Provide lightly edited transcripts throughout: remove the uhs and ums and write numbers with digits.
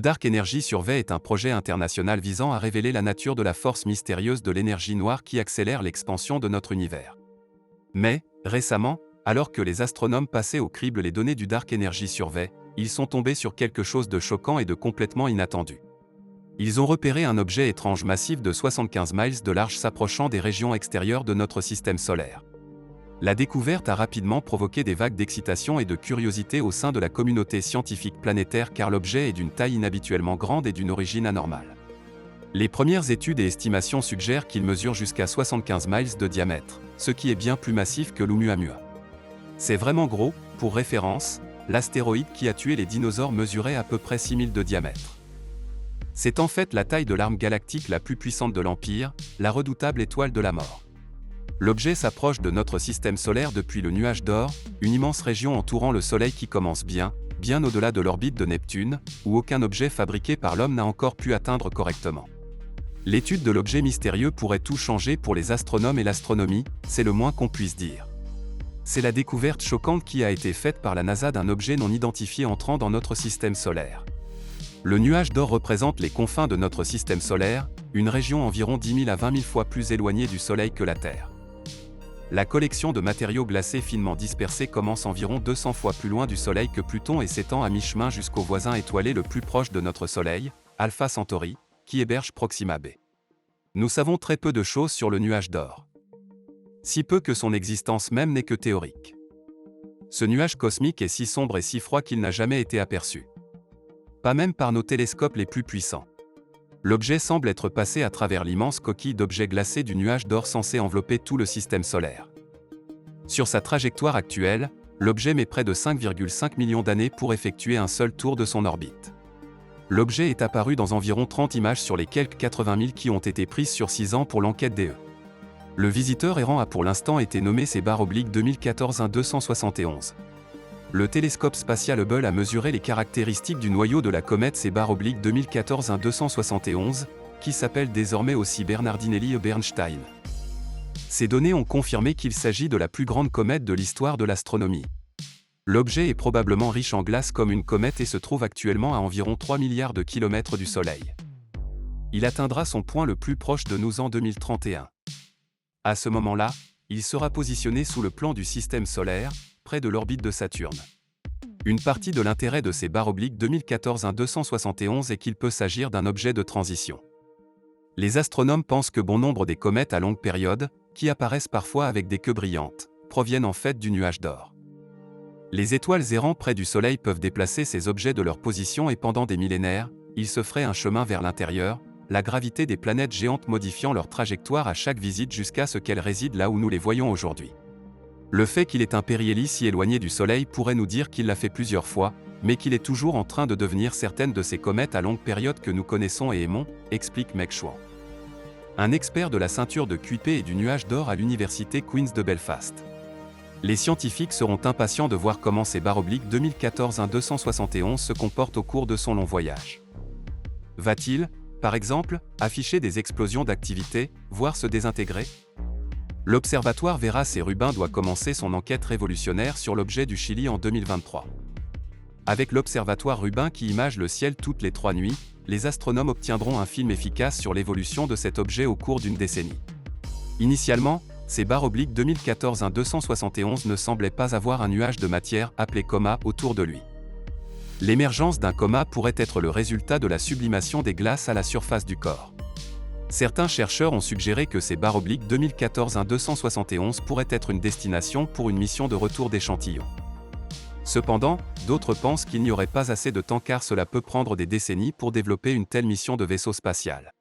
Dark Energy Survey est un projet international visant à révéler la nature de la force mystérieuse de l'énergie noire qui accélère l'expansion de notre univers. Mais, récemment, alors que les astronomes passaient au crible les données du Dark Energy Survey, ils sont tombés sur quelque chose de choquant et de complètement inattendu. Ils ont repéré un objet étrange massif de 75 miles de large s'approchant des régions extérieures de notre système solaire. La découverte a rapidement provoqué des vagues d'excitation et de curiosité au sein de la communauté scientifique planétaire car l'objet est d'une taille inhabituellement grande et d'une origine anormale. Les premières études et estimations suggèrent qu'il mesure jusqu'à 75 miles de diamètre, ce qui est bien plus massif que l'Oumuamua. C'est vraiment gros, pour référence, l'astéroïde qui a tué les dinosaures mesurait à peu près 6000 de diamètre. C'est en fait la taille de l'arme galactique la plus puissante de l'Empire, la redoutable étoile de la mort. L'objet s'approche de notre système solaire depuis le nuage d'or, une immense région entourant le Soleil qui commence bien au-delà de l'orbite de Neptune, où aucun objet fabriqué par l'homme n'a encore pu atteindre correctement. L'étude de l'objet mystérieux pourrait tout changer pour les astronomes et l'astronomie, c'est le moins qu'on puisse dire. C'est la découverte choquante qui a été faite par la NASA d'un objet non identifié entrant dans notre système solaire. Le nuage d'or représente les confins de notre système solaire, une région environ 10 000 à 20 000 fois plus éloignée du Soleil que la Terre. La collection de matériaux glacés finement dispersés commence environ 200 fois plus loin du Soleil que Pluton et s'étend à mi-chemin jusqu'au voisin étoilé le plus proche de notre Soleil, Alpha Centauri, qui héberge Proxima b. Nous savons très peu de choses sur le nuage d'or. Si peu que son existence même n'est que théorique. Ce nuage cosmique est si sombre et si froid qu'il n'a jamais été aperçu. Pas même par nos télescopes les plus puissants. L'objet semble être passé à travers l'immense coquille d'objets glacés du nuage d'or censé envelopper tout le système solaire. Sur sa trajectoire actuelle, l'objet met près de 5,5 millions d'années pour effectuer un seul tour de son orbite. L'objet est apparu dans environ 30 images sur les quelques 80 000 qui ont été prises sur 6 ans pour l'enquête DE. Le visiteur errant a pour l'instant été nommé C/2014-1271. Le télescope spatial Hubble a mesuré les caractéristiques du noyau de la comète C/2014-1271, qui s'appelle désormais aussi Bernardinelli-Bernstein. Ces données ont confirmé qu'il s'agit de la plus grande comète de l'histoire de l'astronomie. L'objet est probablement riche en glace comme une comète et se trouve actuellement à environ 3 milliards de kilomètres du Soleil. Il atteindra son point le plus proche de nous en 2031. À ce moment-là, il sera positionné sous le plan du système solaire, près de l'orbite de Saturne. Une partie de l'intérêt de C/2014-1271 est qu'il peut s'agir d'un objet de transition. Les astronomes pensent que bon nombre des comètes à longue période, qui apparaissent parfois avec des queues brillantes, proviennent en fait du nuage d'or. Les étoiles errant près du Soleil peuvent déplacer ces objets de leur position et pendant des millénaires, ils se feraient un chemin vers l'intérieur, la gravité des planètes géantes modifiant leur trajectoire à chaque visite jusqu'à ce qu'elles résident là où nous les voyons aujourd'hui. Le fait qu'il est un périhélie si éloigné du Soleil pourrait nous dire qu'il l'a fait plusieurs fois, mais qu'il est toujours en train de devenir certaines de ces comètes à longue période que nous connaissons et aimons, explique Meg Chouan. Un expert de la ceinture de Kuiper et du nuage d'or à l'université Queen's de Belfast. Les scientifiques seront impatients de voir comment C/2014-1271 se comporte au cours de son long voyage. Va-t-il, par exemple, afficher des explosions d'activité, voire se désintégrer ? L'observatoire Vera C. Rubin doit commencer son enquête révolutionnaire sur l'objet du Chili en 2023. Avec l'observatoire Rubin qui image le ciel toutes les 3 nuits, les astronomes obtiendront un film efficace sur l'évolution de cet objet au cours d'une décennie. Initialement, C/2014-1271 ne semblait pas avoir un nuage de matière appelé coma autour de lui. L'émergence d'un coma pourrait être le résultat de la sublimation des glaces à la surface du corps. Certains chercheurs ont suggéré que C/2014-1271 pourrait être une destination pour une mission de retour d'échantillons. Cependant, d'autres pensent qu'il n'y aurait pas assez de temps car cela peut prendre des décennies pour développer une telle mission de vaisseau spatial.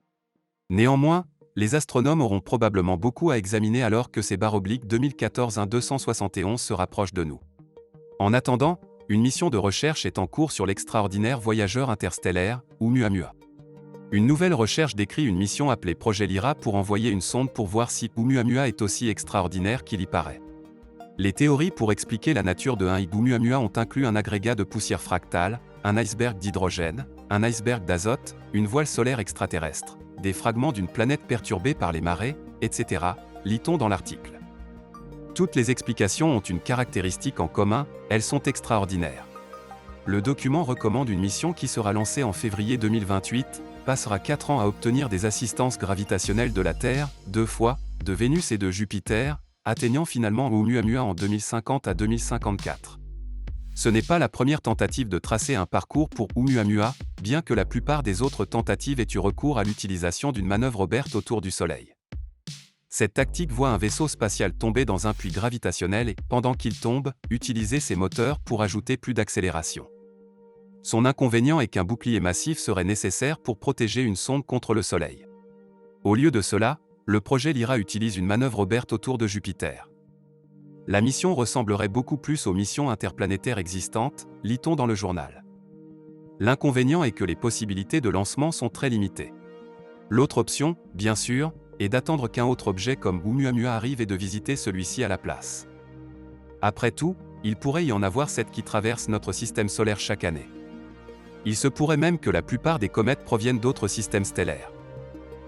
Néanmoins, les astronomes auront probablement beaucoup à examiner alors que C/2014-1271 se rapproche de nous. En attendant, une mission de recherche est en cours sur l'extraordinaire voyageur interstellaire, Oumuamua. Une nouvelle recherche décrit une mission appelée Projet Lyra pour envoyer une sonde pour voir si Oumuamua est aussi extraordinaire qu'il y paraît. Les théories pour expliquer la nature de Oumuamua ont inclus un agrégat de poussière fractale, un iceberg d'hydrogène, un iceberg d'azote, une voile solaire extraterrestre, des fragments d'une planète perturbée par les marées, etc., lit-on dans l'article. Toutes les explications ont une caractéristique en commun, elles sont extraordinaires. le document recommande une mission qui sera lancée en février 2028, passera 4 ans à obtenir des assistances gravitationnelles de la Terre, 2 fois, de Vénus et de Jupiter, atteignant finalement Oumuamua en 2050 à 2054. Ce n'est pas la première tentative de tracer un parcours pour Oumuamua, bien que la plupart des autres tentatives aient eu recours à l'utilisation d'une manœuvre ouverte autour du Soleil. Cette tactique voit un vaisseau spatial tomber dans un puits gravitationnel et, pendant qu'il tombe, utiliser ses moteurs pour ajouter plus d'accélération. Son inconvénient est qu'un bouclier massif serait nécessaire pour protéger une sonde contre le Soleil. Au lieu de cela, le projet Lyra utilise une manœuvre ouverte autour de Jupiter. La mission ressemblerait beaucoup plus aux missions interplanétaires existantes, lit-on dans le journal. L'inconvénient est que les possibilités de lancement sont très limitées. L'autre option, bien sûr, est d'attendre qu'un autre objet comme Oumuamua arrive et de visiter celui-ci à la place. Après tout, il pourrait y en avoir 7 qui traversent notre système solaire chaque année. Il se pourrait même que la plupart des comètes proviennent d'autres systèmes stellaires.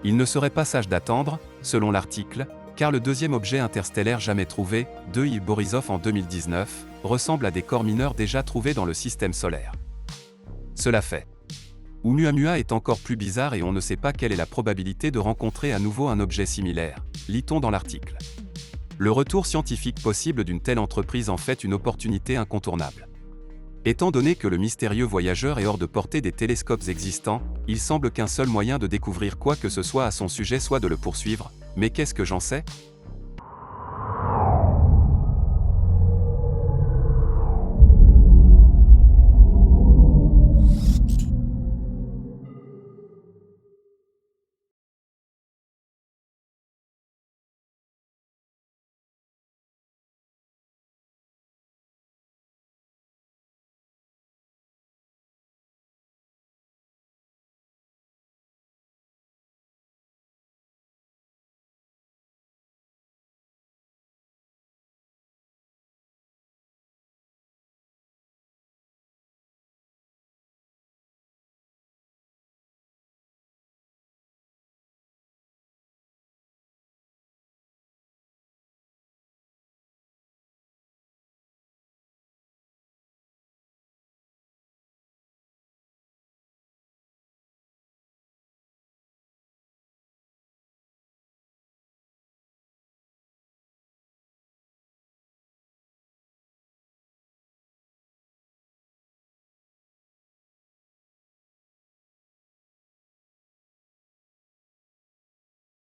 Il ne serait pas sage d'attendre, selon l'article, car le deuxième objet interstellaire jamais trouvé, de I. Borisov en 2019, ressemble à des corps mineurs déjà trouvés dans le système solaire. Cela fait. Oumuamua est encore plus bizarre et on ne sait pas quelle est la probabilité de rencontrer à nouveau un objet similaire, lit-on dans l'article. Le retour scientifique possible d'une telle entreprise en fait une opportunité incontournable. Étant donné que le mystérieux voyageur est hors de portée des télescopes existants, il semble qu'un seul moyen de découvrir quoi que ce soit à son sujet soit de le poursuivre, mais qu'est-ce que j'en sais ?